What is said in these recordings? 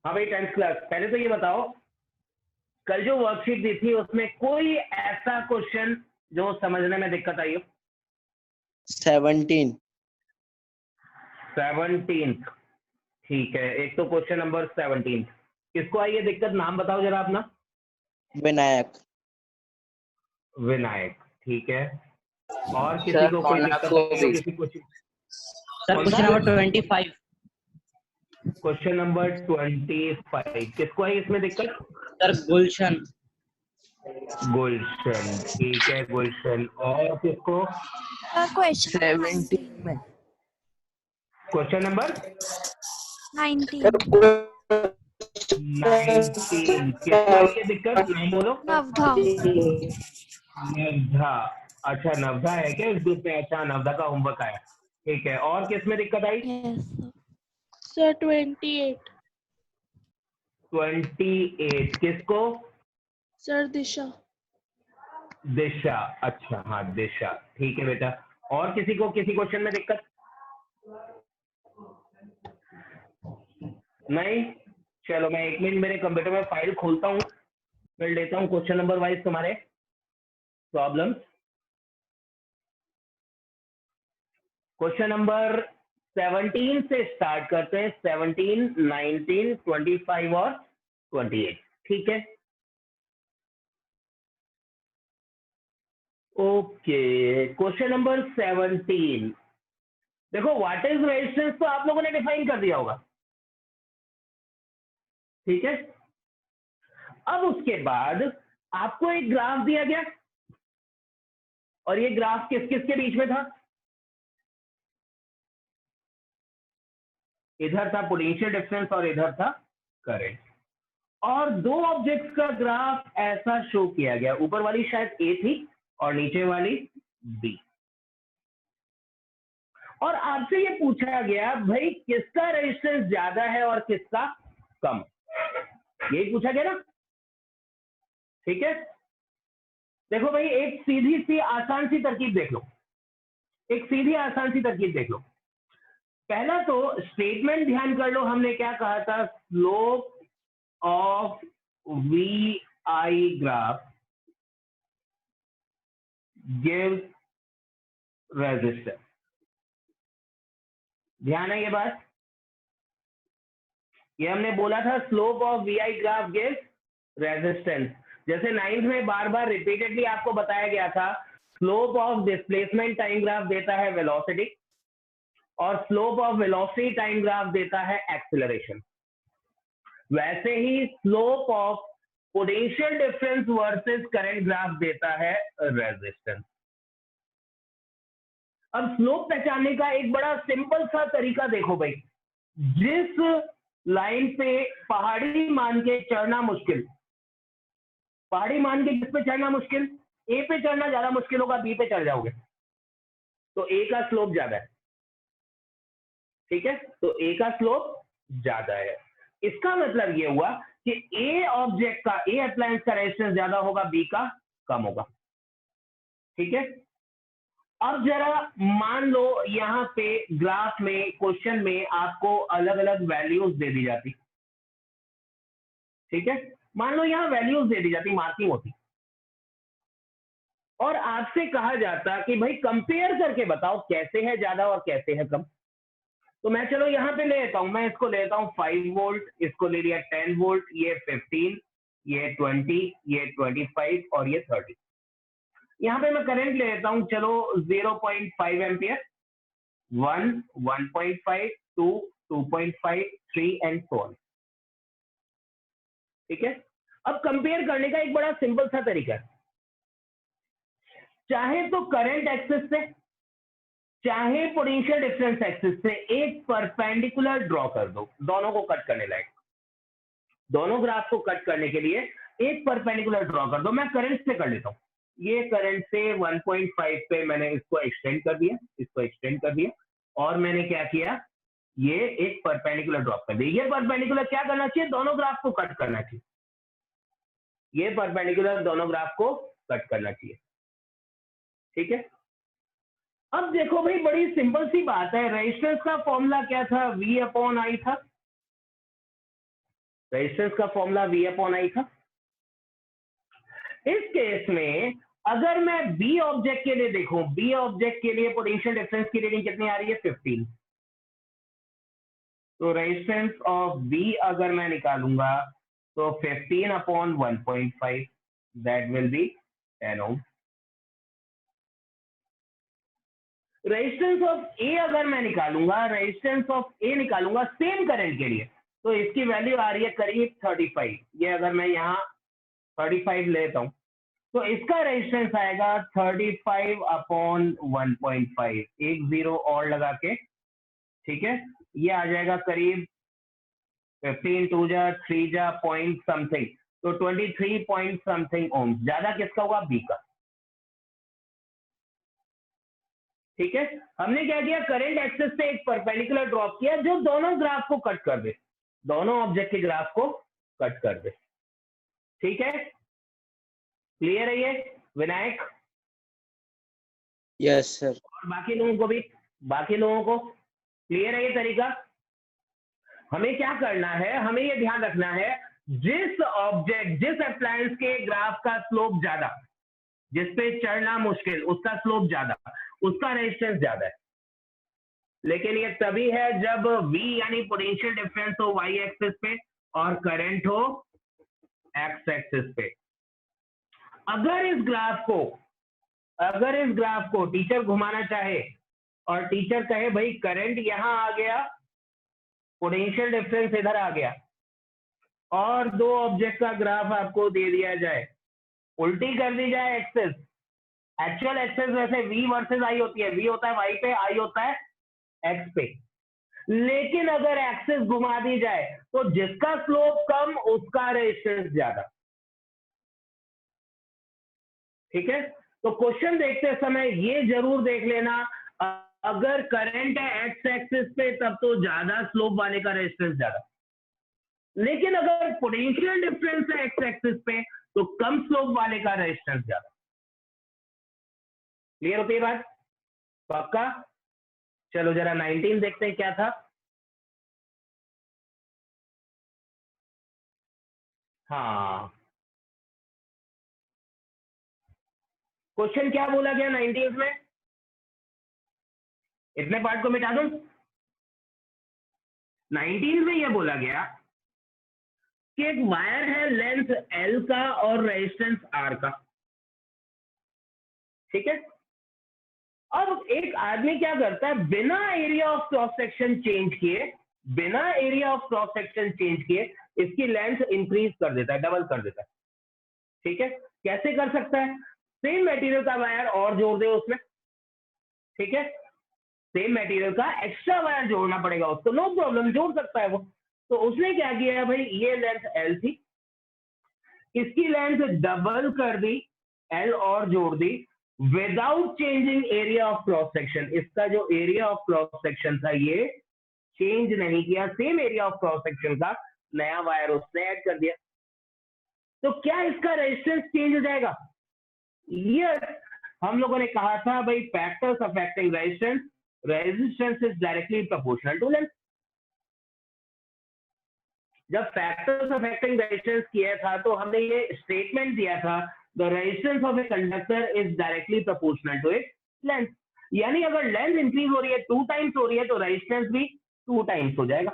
हाँ भाई 10th class. पहले तो ये बताओ, कल जो वर्कशीट दी थी उसमें कोई ऐसा क्वेश्चन जो समझने में दिक्कत आई हो? 17। 17। ठीक है, एक तो क्वेश्चन नंबर 17 किसको आई है दिक्कत? नाम बताओ जरा अपना। विनायक। विनायक, ठीक है। और किसी सर को कोई दिक्कत आई हो किसी question? Sir question number 25। Question number 25 किसको आई इसमें दिक्कत? सर गुलशन। गुलशन, ठीक है गुलशन। और किसको? क्वेश्चन 17 में। Question number 19। 19 किसको आई है दिक्कत? नहीं बोलो। नवधा। नवधा, अच्छा नवधा है क्या इस ग्रुप में? अच्छा, नवधा का होमवर्क आया, ठीक है। और किस में दिक्कत आई? सर 28। 28 किसको? सर दिशा। दिशा, अच्छा हाँ दिशा, ठीक है बेटा। और किसी को किसी क्वेश्चन में दिक्कत? नहीं? चलो मैं 1 मिनट मेरे कंप्यूटर में फाइल खोलता हूँ, फिर लेता हूँ क्वेश्चन नंबर वाइज तुम्हारे प्रॉब्लम। क्वेश्चन नंबर 17 से स्टार्ट करते हैं। 17, 19, 25 और 28, ठीक है। Okay, question number 17। देखो, व्हाट इज रेजिस्टेंस तो आप लोगों ने डिफाइन कर दिया होगा, ठीक है। अब उसके बाद आपको एक ग्राफ दिया गया, और ये ग्राफ किस किस के बीच में था? इधर था पोटेंशियल डिफरेंस और इधर था करंट। और दो ऑब्जेक्ट्स का ग्राफ ऐसा शो किया गया, ऊपर वाली शायद ए थी और नीचे वाली बी। और आपसे ये पूछा गया भाई किसका रेजिस्टेंस ज्यादा है और किसका कम, यही पूछा गया ना, ठीक है। देखो भाई, एक सीधी सी आसान सी तरकीब देख लो, एक सीधी आसान सी तरकीब देख लो। पहला तो स्टेटमेंट ध्यान कर लो, हमने क्या कहा था? Slope of V I graph gives resistance. ध्यान है ये बात? ये हमने बोला था slope of V I graph gives resistance. जैसे 9th में बार बार रिपीटेडली आपको बताया गया था, slope of displacement time graph देता है वेलोसिटी, और slope of velocity time graph देता है एक्सेलरेशन। वैसे ही slope of potential difference versus current graph देता है रेजिस्टेंस। अब स्लोप पहचानने का एक बड़ा सिंपल सा तरीका देखो भाई, जिस लाइन पे पहाड़ी मान के चढ़ना मुश्किल, पहाड़ी मान के जिस पे चढ़ना मुश्किल, ए पे चढ़ना ज्यादा मुश्किल होगा, बी पे चढ़ जाओगे तो ए का स्लोप ज्यादा है, ठीक है। तो ए का स्लोप ज्यादा है, इसका मतलब ये हुआ कि ए ऑब्जेक्ट का, ए अप्लायंस का रेजिस्टेंस ज्यादा होगा, बी का कम होगा, ठीक है। अब जरा मान लो यहां पे ग्राफ में, क्वेश्चन में आपको अलग अलग वैल्यूज दे दी जाती, ठीक है। मान लो यहां वैल्यूज दे दी जाती, मार्किंग होती, और आपसे कहा जाता कि भाई कंपेयर करके बताओ कैसे है ज्यादा और कैसे है कम। तो मैं चलो यहां पे ले लेता हूं, मैं इसको लेता हूं 5 वोल्ट, इसको ले लिया 10 वोल्ट, ये 15, ये 20, ये 25 और ये 30। यहां पे मैं करंट ले लेता हूं, चलो 0.5 एम्पियर, 1, 1.5, 2, 2.5, 3 एंड सो ऑन, ठीक है। अब कंपेयर करने का एक बड़ा सिंपल सा तरीका है, चाहे तो करंट एक्सिस से चाहे पोटेंशियल डिफरेंस एक्सिस से एक परपेंडिकुलर ड्रॉ कर दो, दोनों को कट करने लायक, दोनों ग्राफ को कट करने के लिए एक परपेंडिकुलर ड्रॉ कर दो। मैं करंट से कर लेता हूं, ये करंट से 1.5 पे मैंने इसको एक्सटेंड कर दिया, इसको एक्सटेंड कर दिया, और मैंने क्या किया, ये एक परपेंडिकुलर ड्रॉप कर दिया। ये परपेंडिकुलर क्या करना चाहिए? दोनों ग्राफ को कट करना चाहिए, ये परपेंडिकुलर दोनों ग्राफ को कट करना चाहिए, ठीक है। अब देखो भाई, बड़ी सिंपल सी बात है, रेजिस्टेंस का फॉर्मूला क्या था? V अपॉन I था, रेजिस्टेंस का फॉर्मूला V अपॉन I था। इस केस में अगर मैं बी ऑब्जेक्ट के लिए देखूं, बी ऑब्जेक्ट के लिए पोटेंशियल डिफरेंस की रीडिंग कितनी आ रही है? 15। तो रेजिस्टेंस ऑफ बी अगर मैं निकालूंगा तो 15 upon 1.5 that will be 10 ohm. Resistance of A अगर मैं निकालूंगा, रेजिस्टेंस ऑफ ए निकालूंगा सेम करंट के लिए, तो इसकी वैल्यू आ रही है करीब 35। ये अगर मैं यहाँ 35 लेता हूं तो इसका रेजिस्टेंस आएगा 35 अपॉन 1.5, एक जीरो और लगा के, ठीक है, ये आ जाएगा करीब 15 2 जा 3 जा पॉइंट समथिंग, तो 23 पॉइंट समथिंग ओम। ज्यादा किसका होगा? बी का। ठीक है, हमने क्या किया, करंट एक्सिस से एक परपेंडिकुलर ड्रॉप किया जो दोनों ग्राफ को कट कर दे, दोनों ऑब्जेक्ट के ग्राफ को कट कर दे। ठीक है, क्लियर है ये विनायक? Yes sir. और बाकी लोगों को भी, बाकी लोगों को क्लियर है ये तरीका? हमें क्या करना है, हमें ये ध्यान रखना है, जिस ऑब्जेक्ट, जिस अप्लायंस के ग्राफ का स्लोप ज्यादा, जिसपे चढ़ना मुश्किल, उसका स्लोप ज्यादा, उसका रेजिस्टेंस ज्यादा है। लेकिन ये तभी है जब V यानी पोटेंशियल डिफरेंस हो y एक्सिस पे और करंट हो x एक्सिस पे। अगर इस ग्राफ को टीचर घुमाना चाहे और टीचर कहे भाई करंट यहां आ गया, पोटेंशियल डिफरेंस इधर आ गया, और दो ऑब्जेक्ट का ग्राफ आपको दे दिया जाए, उल्टी कर दी जाए एक्सिस, एक्चुअल एक्सिस वैसे V वर्सेस I होती है, V होता है Y पे, I होता है X पे, लेकिन अगर एक्सिस घुमा दी जाए तो जिसका स्लोप कम उसका रेजिस्टेंस ज्यादा। ठीक है, तो क्वेश्चन देखते समय ये जरूर देख लेना, अगर करंट है एक्स एक्सिस पे तब तो ज्यादा स्लोप वाले का रेजिस्टेंस ज्यादा, लेकिन अगर पोटेंशियल डिफरेंस है एक्स एक्सिस पे तो कम स्लोप वाले का रेजिस्टेंस ज्यादा। क्लियर होती है बात? पक्का? चलो जरा 19 देखते हैं क्या था। हाँ, क्वेश्चन क्या बोला गया 19 में? इतने पार्ट को मिटा दूं। 19 में यह बोला गया कि एक वायर है लेंथ L का और रेजिस्टेंस R का। ठीक है, अब एक आदमी क्या करता है, बिना area of cross section change किए, बिना area of cross section change किए इसकी लेंथ इंक्रीज कर देता है, डबल कर देता है। ठीक है, कैसे कर सकता है? सेम मटेरियल का वायर और जोड़ दे उसमें। ठीक है, सेम मटेरियल का एक्स्ट्रा वायर जोड़ना पड़ेगा उसको, नो प्रॉब्लम, जोड़ सकता है वो। तो उसने क्या किया भाई, ये लेंथ L थी, इसकी लेंथ डबल कर दी, L और जोड़ दी, without changing area of cross section. इसका जो एरिया ऑफ क्रॉस सेक्शन था ये चेंज नहीं किया, same area of cross section का नया वायर उसने ऐड कर दिया। तो क्या इसका रेजिस्टेंस चेंज हो जाएगा? यस, हम लोगों ने कहा था भाई factors affecting resistance, resistance is directly proportional to length. जब फैक्टर्स अफेक्टिंग रेजिस्टेंस किया था तो हमने ये स्टेटमेंट दिया था, the resistance of a conductor is directly proportional to its length. यानी अगर लेंथ इंक्रीज हो रही है, 2 टाइम्स हो रही है, तो रेजिस्टेंस भी 2 टाइम्स हो जाएगा।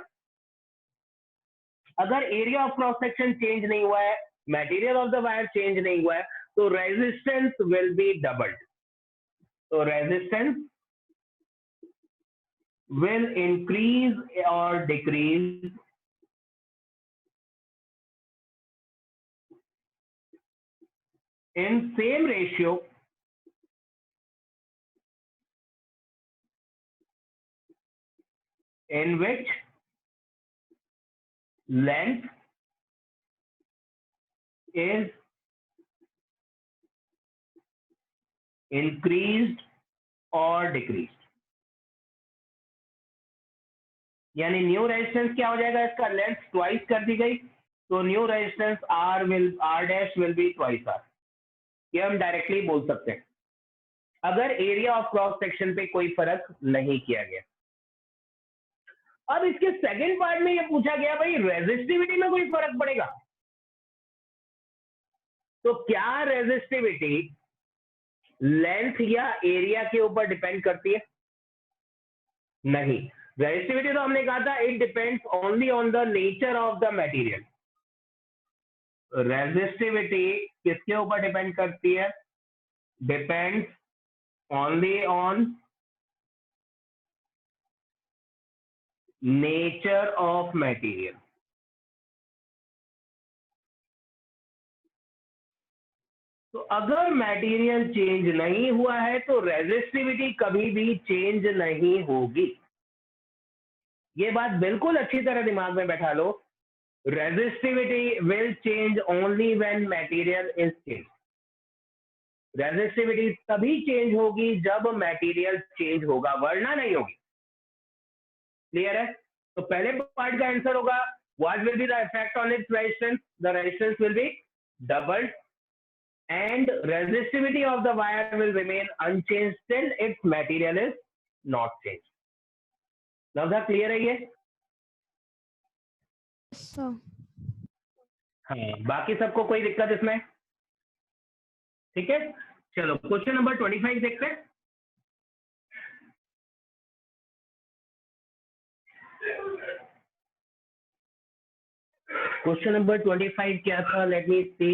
अगर area of cross section change नहीं हुआ है, material of the wire change नहीं हुआ है, तो रेजिस्टेंस विल बी डबल्ड। तो resistance will increase or decrease in same ratio in which length is increased or decreased। यानी न्यू रेजिस्टेंस क्या हो जाएगा, इसका लेंथ ट्वाइस कर दी गई, तो new resistance R dash will be twice R। ये हम डायरेक्टली बोल सकते हैं अगर एरिया ऑफ क्रॉस सेक्शन पे कोई फर्क नहीं किया गया। अब इसके सेकंड पार्ट में ये पूछा गया भाई रेजिस्टिविटी में कोई फर्क पड़ेगा? तो क्या रेजिस्टिविटी लेंथ या एरिया के ऊपर डिपेंड करती है? नहीं, रेजिस्टिविटी तो हमने कहा था it depends only on the nature of the material. Resistivity किसके ऊपर डिपेंड करती है? Depends only on nature of material. तो अगर मटेरियल चेंज नहीं हुआ है तो रेजिस्टिविटी कभी भी चेंज नहीं होगी। ये बात बिल्कुल अच्छी तरह दिमाग में बैठा लो। Resistivity will change only when material is change. Resistivity तभी चेंज होगी जब मटेरियल चेंज होगा, वरना नहीं होगी। क्लियर है? तो पहले पार्ट का आंसर होगा what will be the effect on its resistance? The resistance will be doubled and resistivity of the wire will remain unchanged till its material is not changed. Now that clear है ये? Sir. हाँ, बाकी सबको कोई दिक्कत इसमें? ठीक है, चलो क्वेश्चन नंबर 25 देखते हैं। क्वेश्चन नंबर 25 क्या था? Let me see.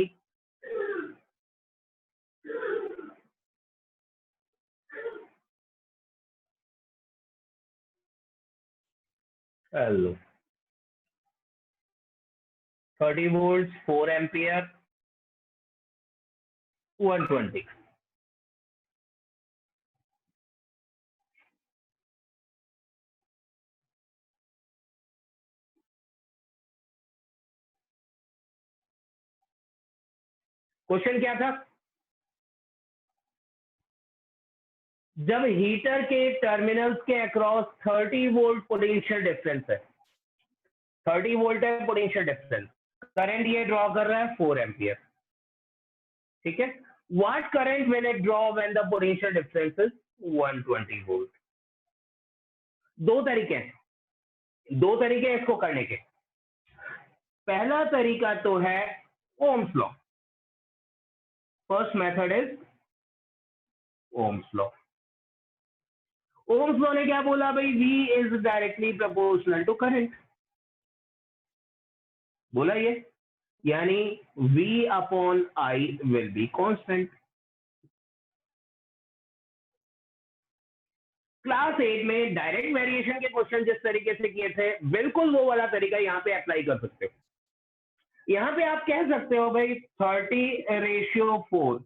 Hello, 30 volts 4 ampere 120। Question क्या था? जब हीटर के टर्मिनल्स के अक्रॉस 30 वोल्ट पोटेंशियल डिफरेंस है, 30 वोल्ट है पोटेंशियल डिफरेंस, करंट ये ड्रॉ कर रहा है 4 एम्पियर। ठीक है, what current will it draw when the potential difference is 120 volt? दो तरीके हैं इसको करने के। पहला तरीका तो है Ohm's law. First method is Ohm's law. Ohm's law ने क्या बोला भाई? V is directly proportional to current. बोला ये, यानी V upon I will be constant. Class 8 में डायरेक्ट वेरिएशन के क्वेश्चन जिस तरीके से किए थे, बिल्कुल वो वाला तरीका यहाँ पे अप्लाई कर सकते हो। यहाँ पे आप कह सकते हो भाई 30:4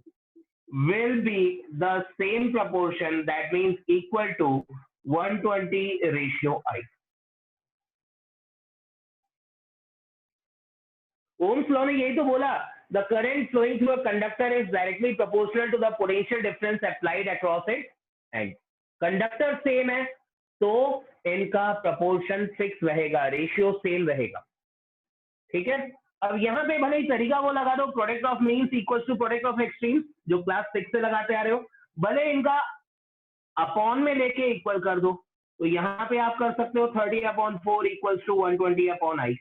will be the same proportion, that means equal to 120:I। Ohms law ने यही तो बोला, the current flowing through a conductor is directly proportional to the potential difference applied across it, and conductor same है तो इनका proportion fix रहेगा, ratio same रहेगा। ठीक है, अब यहाँ पे भले ही तरीका वो लगा दो, product of means equals to product of extreme, जो क्लास 6 से लगाते आ रहे हो, भले इनका अपॉन में लेके इक्वल कर दो। तो यहाँ पे आप कर सकते हो 30/4 इक्वल्स टू 120/I।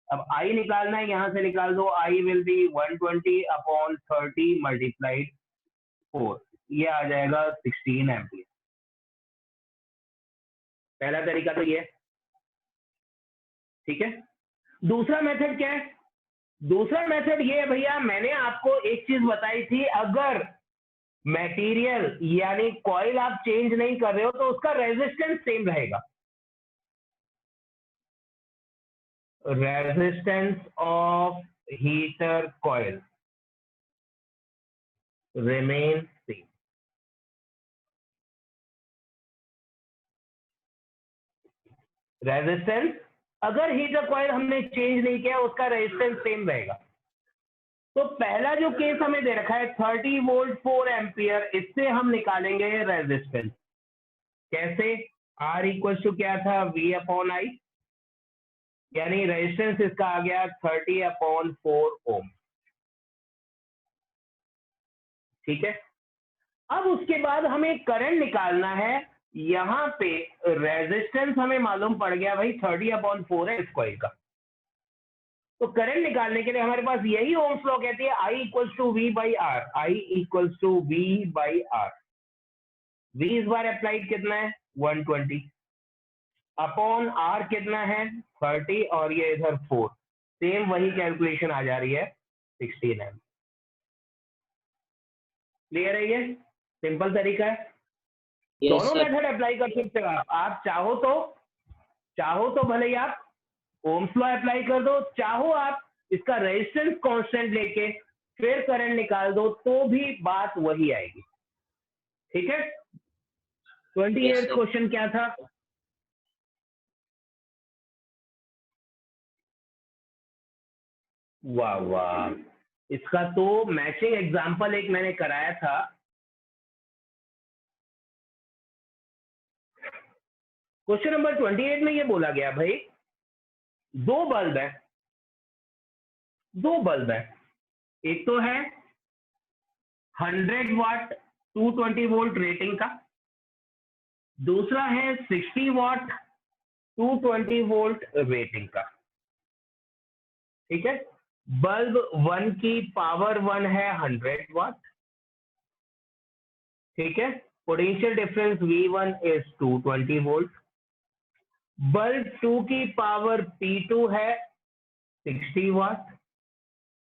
अब I निकालना है, यहां से निकाल दो, I विल बी 120/30 मल्टीप्लाइड 4, ये आ जाएगा 16 एम्पियर। पहला तरीका तो ये। ठीक है, दूसरा मेथड क्या है? दूसरा मेथड ये है भैया, मैंने आपको एक चीज बताई थी, अगर मटेरियल यानी कॉइल आप चेंज नहीं कर रहे हो तो उसका रेजिस्टेंस सेम रहेगा। Resistance of heater coil remain same. Resistance, अगर हीटर कॉइल हमने चेंज नहीं किया, उसका रेजिस्टेंस सेम रहेगा। तो पहला जो केस हमें दे रखा है 30 वोल्ट 4 एम्पियर, इससे हम निकालेंगे रेजिस्टेंस। कैसे? R इक्वल टू क्या था? V/I, यानी रेजिस्टेंस इसका आ गया 30/4 ओम। ठीक है, अब उसके बाद हमें करंट निकालना है यहाँ पे रेजिस्टेंस हमें मालूम पड़ गया भाई 30/4 है इस कॉइल का। तो करंट निकालने के लिए हमारे पास यही ओम्स लॉ कहती है I equals to V by R, I equals to V by R. V इस बार अप्लाइड कितना है 120 अपॉन R कितना है 30 और ये इधर 4, सेम वही कैलकुलेशन आ जा रही है 16 एम। क्लियर है? ये सिंपल तरीका है। Yes, दोनों sir. मेथड अप्लाई कर सकते हो आप चाहो तो भले ही आप ओम्स लॉ अप्लाई कर दो, चाहो आप इसका रेजिस्टेंस कांस्टेंट लेके फिर करंट निकाल दो, तो भी बात वही आएगी। ठीक है? 28 sir. क्वेश्चन क्या था? वाह वाह, इसका तो मैचिंग एग्जांपल एक मैंने कराया था। क्वेश्चन नंबर 28 में ये बोला गया भाई दो बल्ब है, एक तो है 100 वाट 220 वोल्ट रेटिंग का, दूसरा है 60 वाट 220 वोल्ट रेटिंग का। ठीक है? बल्ब 1 की पावर 1 है 100 वाट। ठीक है? Potential difference V1 is 220 volt. Bulb 2 की पावर P2 है 60 वाट।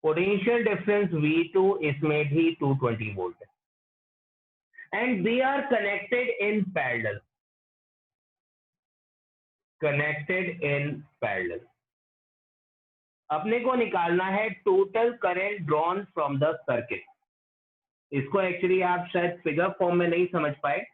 पोटेंशियल डिफरेंस V2 इसमें भी 220 वोल्ट है and they are connected in parallel. अपने को निकालना है total current drawn from the circuit. इसको एक्चुअली आप शायद फिगर फॉर्म में नहीं समझ पाए।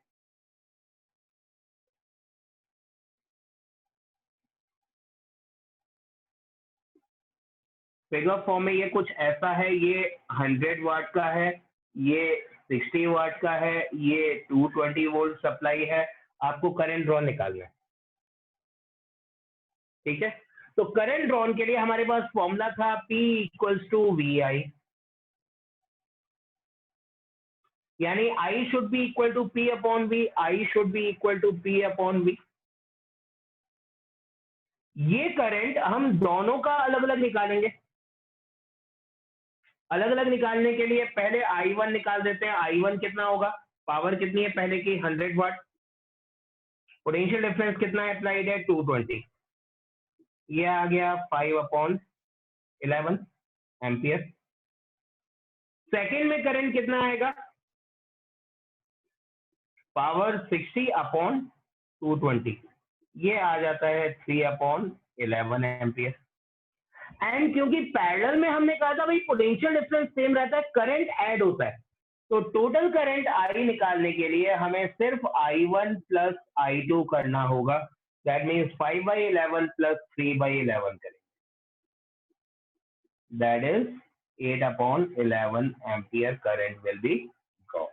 फिगर फॉर्म में ये कुछ ऐसा है, ये 100 वाट का है, ये 60 वाट का है, ये 220 वोल्ट सप्लाई है। आपको करंट ड्रॉन निकालना है। ठीक है? तो करंट ड्रॉन के लिए हमारे पास फॉर्मूला था P इक्वल्स टू VI, यानी I should be equal to P upon V, I should be equal to P upon V। ये करंट हम दोनों का अलग अलग निकालेंगे। अलग अलग निकालने के लिए पहले I1 निकाल देते हैं। I1 कितना होगा, पावर कितनी है पहले की 100 वाट, पोटेंशियल डिफरेंस कितना है अप्लाइड है 220, ये आ गया 5/11 एम्पियर। सेकेंड में करंट कितना आएगा, पावर 60 अपॉन 220, ये आ जाता है 3/11 एम्पियर। एंड क्योंकि पैरेलल में हमने कहा था भाई पोटेंशियल डिफरेंस सेम रहता है, करंट ऐड होता है, तो टोटल करंट I निकालने के लिए हमें सिर्फ I1 प्लस I2 करना होगा। दैट मीन्स 5/11 प्लस 3/11 करेंगे, that is 8/11 ampere current will be gone.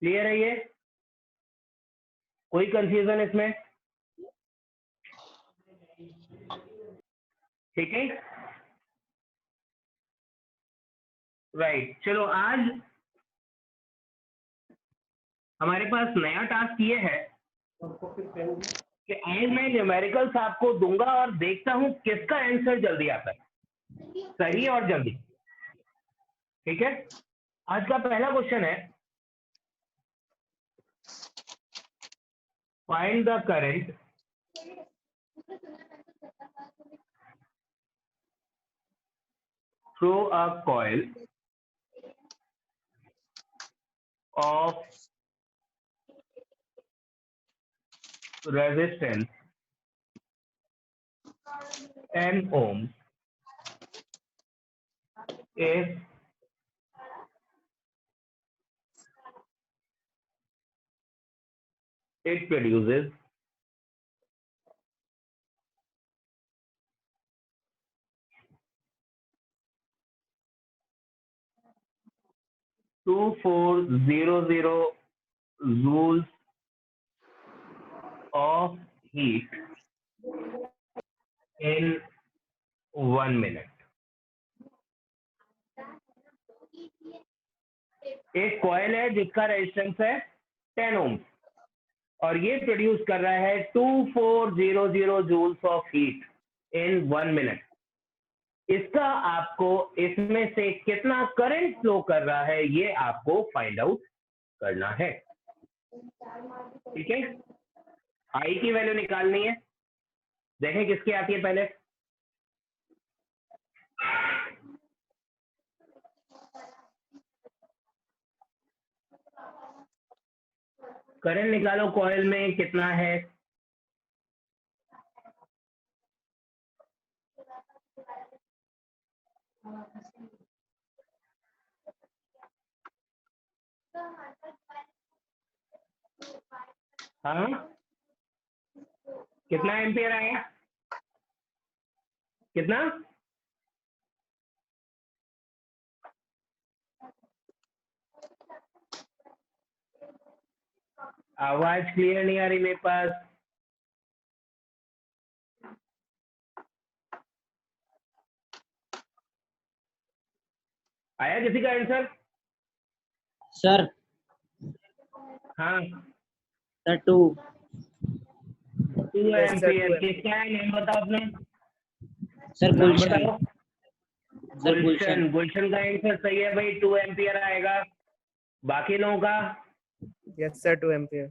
Clear है? ये कोई कंफ्यूजन इसमें? ठीक है, राइट। चलो आज हमारे पास नया टास्क ये है कि आज मैं न्यूमेरिकल्स आपको दूंगा और देखता हूं किसका आंसर जल्दी आता है, सही और जल्दी। ठीक है? आज का पहला क्वेश्चन है find the current through a coil of resistance 10 ohms if it produces 2400 joules of heat in 1 minute। एक कॉइल है जिसका रेजिस्टेंस है 10 ओम, और ये प्रोड्यूस कर रहा है 2400 joules of heat in 1 minute. इसका आपको इसमें से कितना करंट फ्लो कर रहा है ये आपको फाइंड आउट करना है। ठीक है, आई की वैल्यू निकालनी है। देखें किसकी आती है पहले। करंट निकालो, कॉइल में कितना है। हाँ, कितना एम्पियर आया, कितना। आवाज क्लियर नहीं आ रही मेरे पास। आया किसी का आंसर। सर हाँ, सर 2 2 Yes, sir, एम्पियर 2 किसका है, नाम बताओ अपना। सर नाम गुलशन बताओ। सर गुलशन, गुलशन का आंसर सही है भाई, 2 एम्पियर आएगा। बाकी लोगों का Yes, sir, 2 ampere.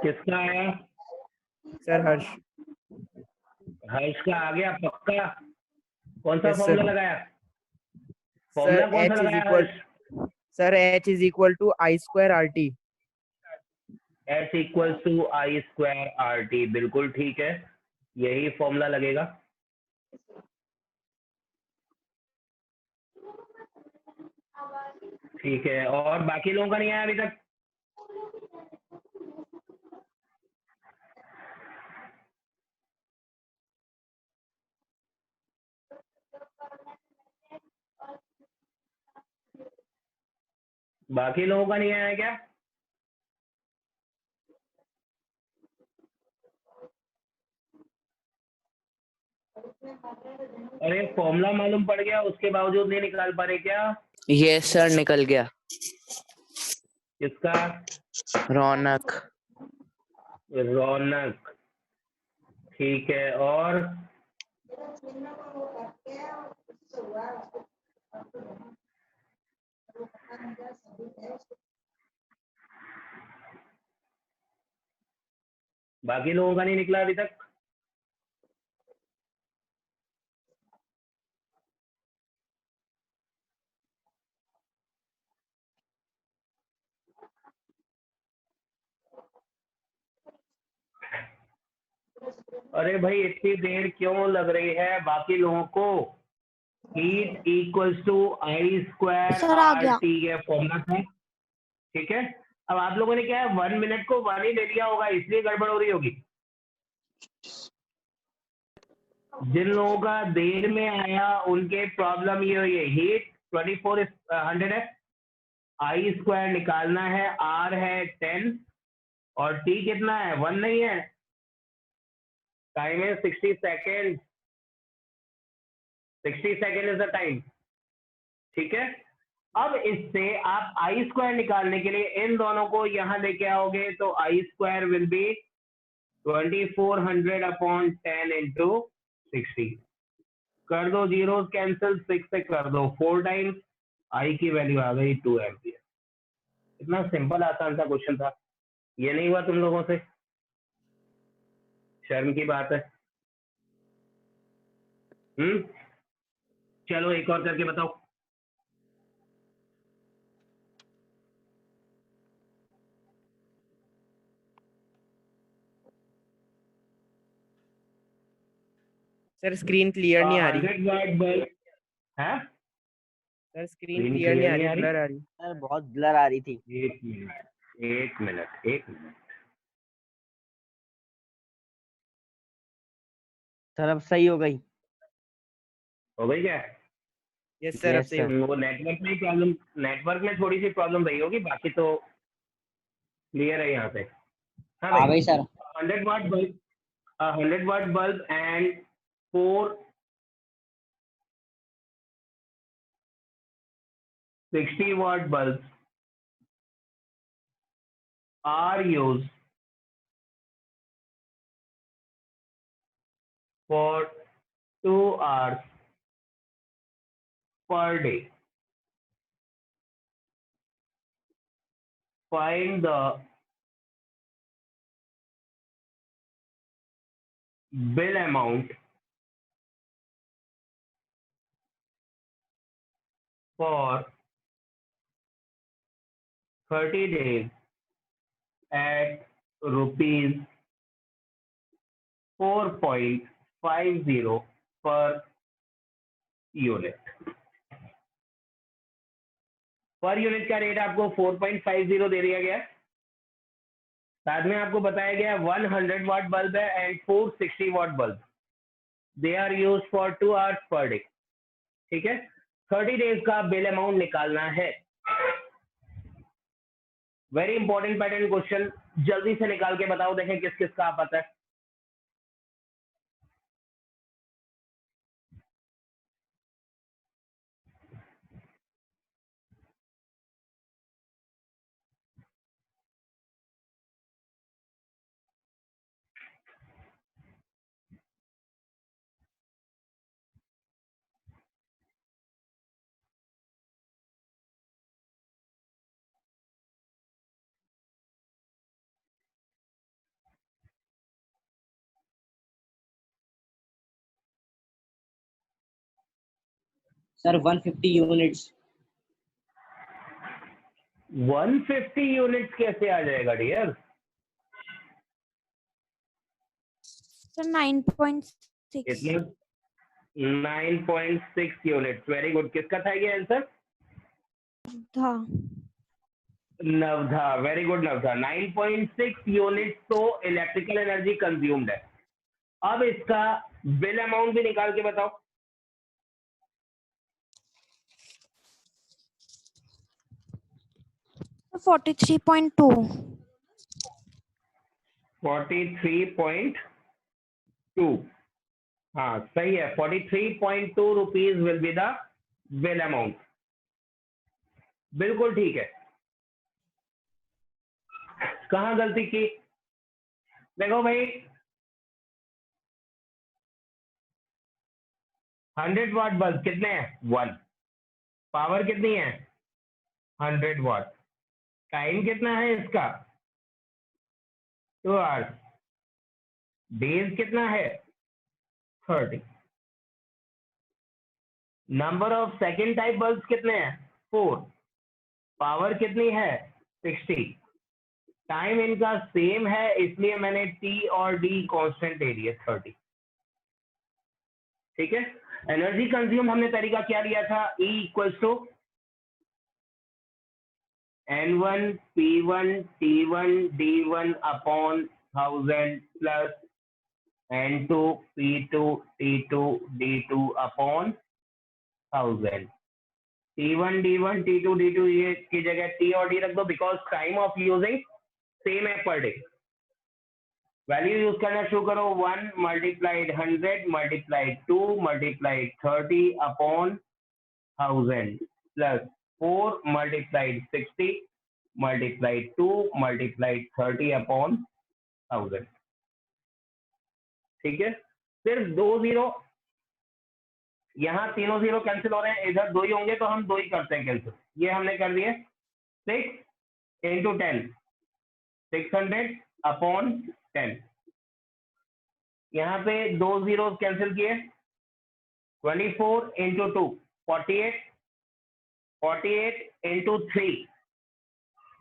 किसका आया। Sir, Harsh. हर्ष का आ गया पक्का। कौन सा Yes, फॉर्मूला sir. लगाया, Sir, फॉर्मूला कौन सा H is लगाया equal. Harsh. Sir, H is equal to I square RT. H equals to I square R T, बिल्कुल ठीक है, यही फॉर्मूला लगेगा। ठीक है, और बाकी लोगों का नहीं आया अभी तक। बाकी लोगों का नहीं आया क्या। अरे फॉर्मूला मालूम पड़ गया उसके बावजूद नहीं निकाल पा रहे क्या। यस सर, निकल गया। किसका। रौनक। रौनक, ठीक है, और बाकी लोगों का नहीं निकला अभी तक। अरे भाई इतनी देर क्यों लग रही है बाकी लोगों को। Heat equals to I square sir, आ आर गया। टी ये फॉर्मूला था। ठीक है, अब आप लोगों ने क्या है 1 मिनट को 1 ही ले लिया होगा, इसलिए गड़बड़ हो रही होगी। जिन लोगों का देर में आया उनके प्रॉब्लम ये हुई है। हीट 2400 है, आई स्क्वायर निकालना है, आर है 10 और टी कितना है 1 नहीं है, टाइम है 60 second. 60 second is the time. ठीक है, अब इससे आप आई स्क्वायर निकालने के लिए इन दोनों को यहां लेके आओगे तो I square will be 2400 upon 10 into 60। कर दो जीरो कैंसिल, 6 से कर दो 4 टाइम्स, आई की वैल्यू आ गई 2 एम्पियर। इतना सिंपल आसान सा क्वेश्चन था, ये नहीं हुआ तुम लोगों से, शर्म की बात है। चलो एक और करके बताओ। Sir, screen clear नहीं आ रही. 100 वाट बल्ब है। Sir, screen Screen clear नहीं clear आ नहीं रही, आ रही? blur आ रही. सर बहुत ब्लर आ रही थी। एक मिनट एक मिनट एक मिनट। सर अब सही हो गई। हो गई क्या। Yes, sir, अब Yes, सही हो sir. गई. वो नेटवर्क में प्रॉब्लम, नेटवर्क में थोड़ी सी प्रॉब्लम रही होगी, बाकी तो क्लियर है यहाँ पे। हाँ आ भाई, गई sir. 100 watt bulb, 100 watt bulb and 4 60 watt bulbs are used for 2 hours per day. Find the bill amount for 30 days at rupees 4.50 per unit. Per unit का रेट आपको 4.50 दे दिया गया. साथ में आपको बताया गया 100 वाट बल्ब है and 460 watt bulb. They are use for 2 hours per day. ठीक है. 30 डेज का बिल अमाउंट निकालना है. Very important pattern question. जल्दी से निकाल के बताओ, देखें किस किस का आप पता है. Sir, 150 units. 150 यूनिट्स कैसे आ जाएगा डियर? Sir, 9.6. कितने? 9.6 यूनिट्स. Very good. किसका था ये आंसर? था. Navdha. Very good Navdha. 9.6 units तो इलेक्ट्रिकल एनर्जी कंज्यूम्ड है. अब इसका बिल अमाउंट भी निकाल के बताओ. Sir, 43.2. 43.2. हाँ सही है. 43.2 rupees will be the bill amount. बिल्कुल ठीक है. कहाँ गलती की? देखो भाई 100 वाट बल्ब कितने हैं? 1. पावर कितनी है? 100 वाट. टाइम कितना है इसका? 2 आवर्स. डेज कितना है? 30. Number of second type bulb कितने हैं? 4. पावर कितनी है? 60. टाइम इनका सेम है इसलिए मैंने T और D कांस्टेंट दे दिए 30. ठीक है. एनर्जी कंज्यूम हमने तरीका क्या लिया था? E equals to N1 P1 T1 D1 upon 1000 plus N2 P2 T2 D2 upon 1000. T1 D1 T2 D2 ये की जगह T और D रख दो because time of using same है पर डे. वैल्यू यूज करना शुरू करो. 1 multiplied 100 multiplied 2 multiplied 30 upon 1000 plus 4 multiplied 60 multiplied 2 multiplied 30 upon 1000. ठीक है. सिर्फ 2 जीरो. यहाँ तीनों जीरो कैंसिल हो रहे हैं. इधर 2 ही होंगे तो हम 2 ही करते हैं कैंसिल. ये हमने कर दिए. 6 इंटू 10 600 अपॉन 10. यहाँ पे 2 जीरो कैंसिल किए. 24 इंटू 2 48. 48 into 3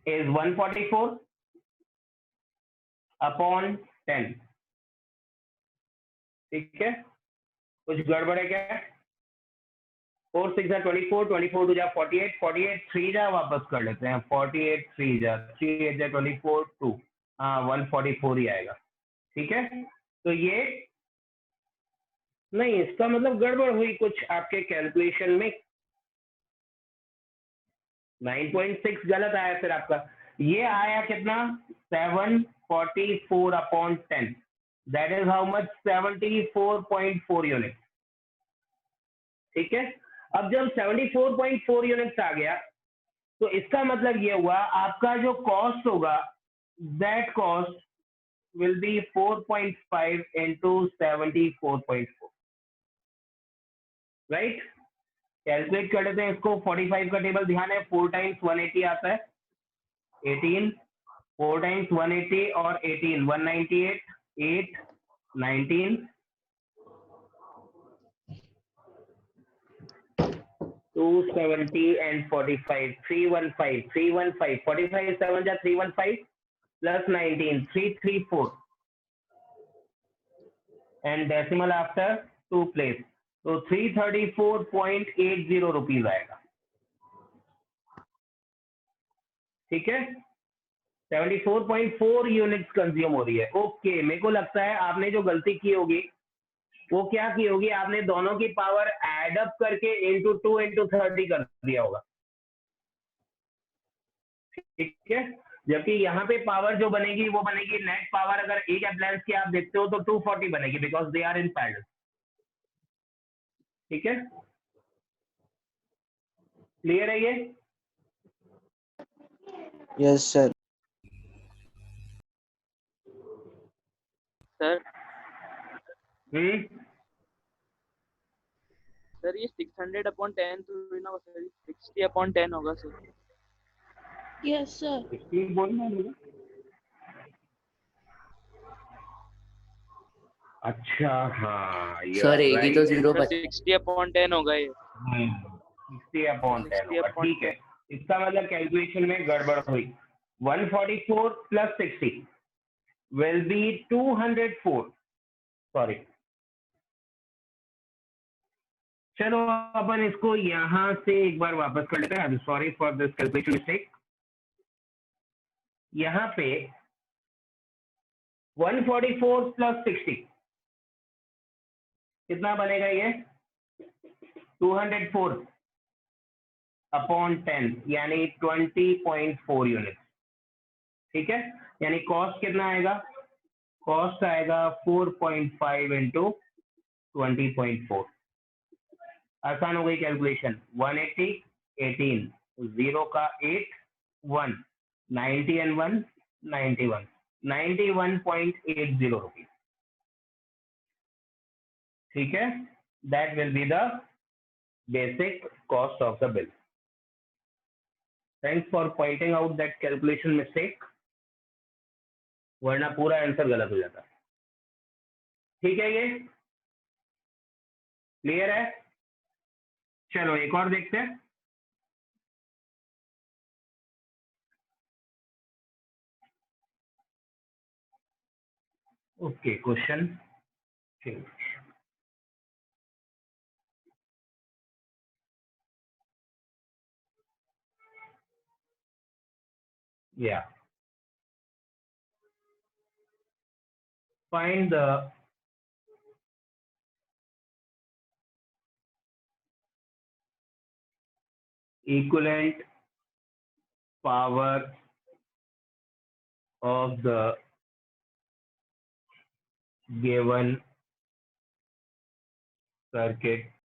is 144 upon 10. ठीक है. कुछ गड़बड़ है क्या? 4 6 जा 24 24 2 जा 48 48 3 जा वापस कर लेते हैं. 48 3 जा 3 8 जा 24 2. हाँ 144 ही आएगा. ठीक है. तो ये नहीं, इसका मतलब गड़बड़ हुई कुछ आपके कैलकुलेशन में. 9.6 गलत आया फिर आपका. ये आया कितना? 744 upon 10. That is how much? 74.4 unit. ठीक है. अब जब 74.4 यूनिट्स आ गया तो इसका मतलब ये हुआ आपका जो कॉस्ट होगा that cost will be 4.5 into 74.4, right. Calculate कर लेते हैं इसको। 45 का टेबल ध्यान है, 4 टाइम्स 180 आता है 18, 4 टाइम्स 180 और 18 198, 8 19 270 and 45 315 315 45 7 जा 315 plus 19 334 and decimal after 2 place, तो 334.80 रुपीज आएगा। ठीक है, 74.4 यूनिट्स कंज्यूम हो रही है। ओके, मेरे को लगता है आपने जो गलती की होगी वो क्या की होगी, आपने दोनों की पावर एड अप करके इंटू 2 इंटू 30 कर दिया होगा। ठीक है, जबकि यहाँ पे पावर जो बनेगी वो बनेगी नेट पावर, अगर एक अप्लायंस की आप देखते हो तो 240 बनेगी because they are in parallel. ठीक है, क्लियर है ये? Yes sir. सर सर ये 600/10 थोड़ी ना होगा सर, 60/10 होगा सर। Yes, sir. 16 बोलना है मुझे। अच्छा हाँ, सर एक ही तो जीरो सर 60/10 होगा ये। 60/10 होगा। ठीक है, इसका मतलब कैलकुलेशन में गड़बड़ हुई। 144 प्लस 60 will be 204, सॉरी। चलो अपन इसको यहां से एक बार वापस कर लेते हैं। Sorry for this calculation mistake. यहाँ पे 144 प्लस 60 कितना बनेगा ये? 204/10 यानी 20.4 यूनिट। ठीक है, यानी कॉस्ट कितना आएगा? कॉस्ट आएगा 4.5 इंटू 20.4। आसान हो गई कैलकुलेशन। 180 18 0 का 8 1 90 and 1 91 91.80 रुपीज। ठीक है, that will be the basic cost of the bill. Thanks for pointing out that calculation mistake, वरना पूरा आंसर गलत हो जाता। ठीक है, ये क्लियर है? चलो एक और देखते हैं। Okay, question yeah, find the equivalent power of the given circuit